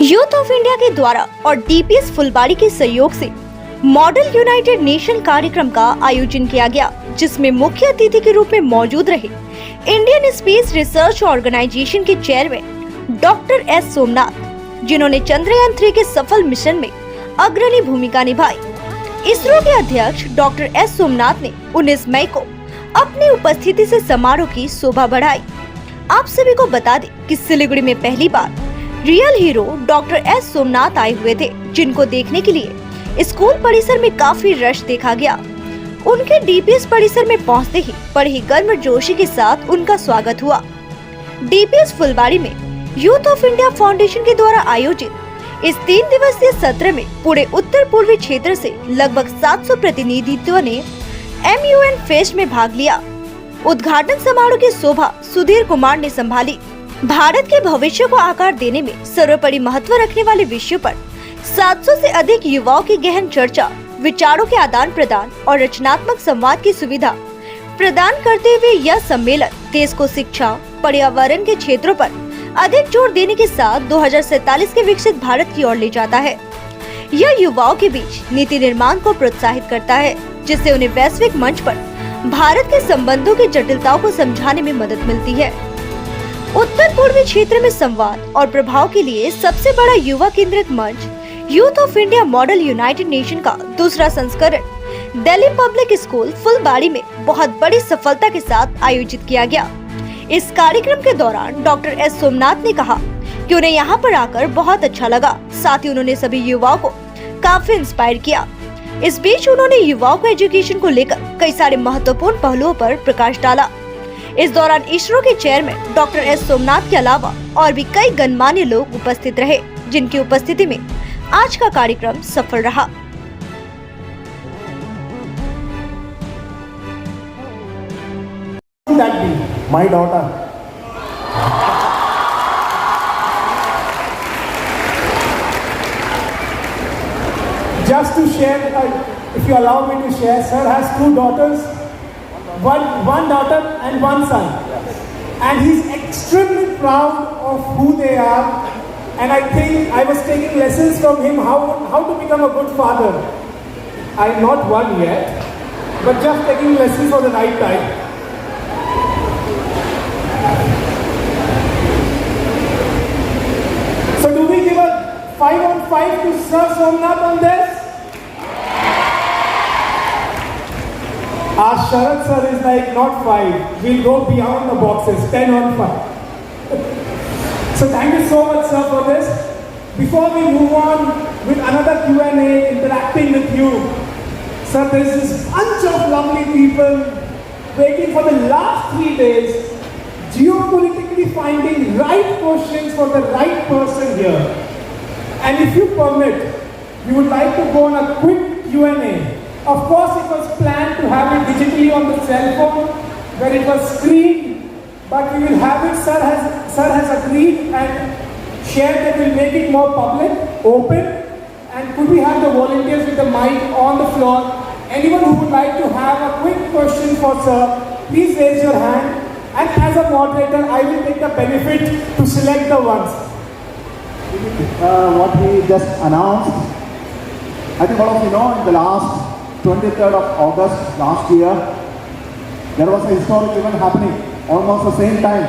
Youth of India के द्वारा और डीपीएस फुलबाड़ी के सहयोग से मॉडल यूनाइटेड नेशन कार्यक्रम का आयोजन किया गया, जिसमें मुख्य अतिथि के रूप में मौजूद रहे इंडियन स्पेस रिसर्च ऑर्गेनाइजेशन के चेयरमैन डॉक्टर एस सोमनाथ, जिन्होंने चंद्रयान 3 के सफल मिशन में अग्रणी भूमिका निभाई। इसरो के अध्यक्ष डॉक्टर एस सोमनाथ ने 19 मई को अपनी उपस्थिति से समारोह की शोभा बढ़ाई। आप सभी को बता दें कि सिलीगुड़ी में पहली बार real hero doctor S Somnath आए हुए थे, जिनको देखने के लिए स्कूल परिसर में काफी रश देखा गया। उनके डीपीएस परिसर में पहुंचते ही बड़े गर्मजोशी के साथ उनका स्वागत हुआ। डीपीएस फुलबाड़ी में यूथ ऑफ इंडिया फाउंडेशन के द्वारा आयोजित इस 3 दिवसीय सत्र में पूरे उत्तर पूर्वी क्षेत्र से लगभग 700 प्रतिनिधित्व ने MUN फेस्ट में भाग लिया। उद्घाटन समारोह की शोभा सुधीर कुमार ने संभाली। भारत के भविष्य को आकार देने में सर्वोपरि महत्व रखने वाले विषयों पर 700 से अधिक युवाओं की गहन चर्चा, विचारों के आदान प्रदान और रचनात्मक संवाद की सुविधा प्रदान करते हुए यह सम्मेलन देश को शिक्षा, पर्यावरण के क्षेत्रों पर अधिक जोर देने के साथ 2047 के विकसित भारत की ओर ले जाता है। यह युवाओं के बीच नीति निर्माण को प्रोत्साहित करता है, जिससे उन्हें वैश्विक मंच पर भारत के संबंधों की जटिलताओं को समझाने में मदद मिलती है। उत्तर पूर्वी क्षेत्र में संवाद और प्रभाव के लिए सबसे बड़ा युवा केंद्रित मंच youth of India model United nation का दूसरा संस्करण दिल्ली पब्लिक स्कूल फुलबाड़ी में बहुत बड़ी सफलता के साथ आयोजित किया गया। इस कार्यक्रम के दौरान डॉक्टर एस सोमनाथ ने कहा कि उन्हें यहाँ पर आकर बहुत अच्छा लगा। साथ ही उन्होंने सभी युवाओं को काफी इंस्पायर किया। इस बीच उन्होंने युवाओं को एजुकेशन को लेकर कई सारे महत्वपूर्ण पहलुओं पर प्रकाश डाला। इस दौरान इसरो के चेयरमैन डॉक्टर एस सोमनाथ के अलावा और भी कई गणमान्य लोग उपस्थित रहे, जिनकी उपस्थिति में आज का कार्यक्रम सफल रहा। My daughter. Just to share, if you allow me to share, sir has 2 daughters, one daughter and 1 son, and he's extremely proud of who they are. And I think I was taking lessons from him how to become a good father. I'm not one yet, but just taking lessons for the right time. So do we give a 5 on 5 to Sir Somnath on this? Our Sharad sir is like not 5. We'll go beyond the boxes, 10 on 5. So thank you so much sir for this. Before we move on with another Q&A, interacting with you, sir, there is this bunch of lovely people waiting for the last 3 days, geopolitically finding right questions for the right person here. And if you permit, we would like to go on a quick Q&A. Of course, it was planned to have it digitally on the cell phone, where it was screened, but we will have it. Sir has agreed and shared that we'll make it more public, open. And could we have the volunteers with the mic on the floor? Anyone who would like to have a quick question for sir, please raise your hand. And as a moderator, I will take the benefit to select the ones. What he just announced, I think all of you know, in the last 23rd of August last year, there was a historic event happening almost the same time.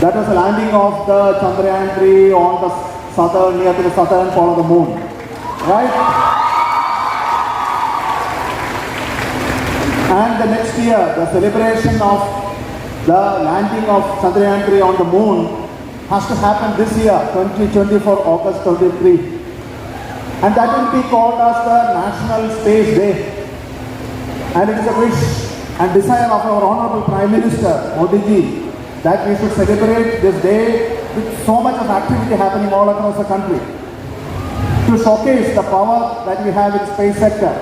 That was the landing of the Chandrayaan 3 on the southern, near to the southern pole of the moon, right? And the next year, the celebration of the landing of Chandrayaan 3 on the moon has to happen this year, 2024, August 23. And that will be called as the National Space Day. And it is a wish and desire of our Honorable Prime Minister, Modi ji, that we should celebrate this day with so much of activity happening all across the country, to showcase the power that we have in the space sector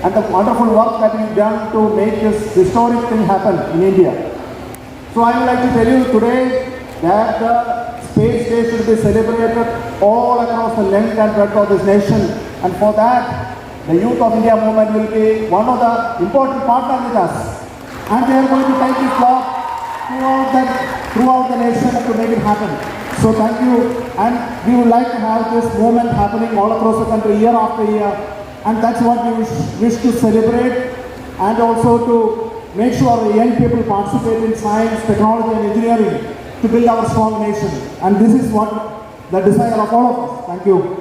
and the wonderful work that we've done to make this historic thing happen in India. So I would like to tell you today that the Space Day should be celebrated all across the length and breadth of this nation, and for that the Youth of India movement will be one of the important partners with us, and they are going to take this job throughout the nation to make it happen. So thank you, and we would like to have this movement happening all across the country year after year, and that's what we wish to celebrate, and also to make sure the young people participate in science, technology and engineering to build our strong nation. And this is what the desire of all of us. Thank you.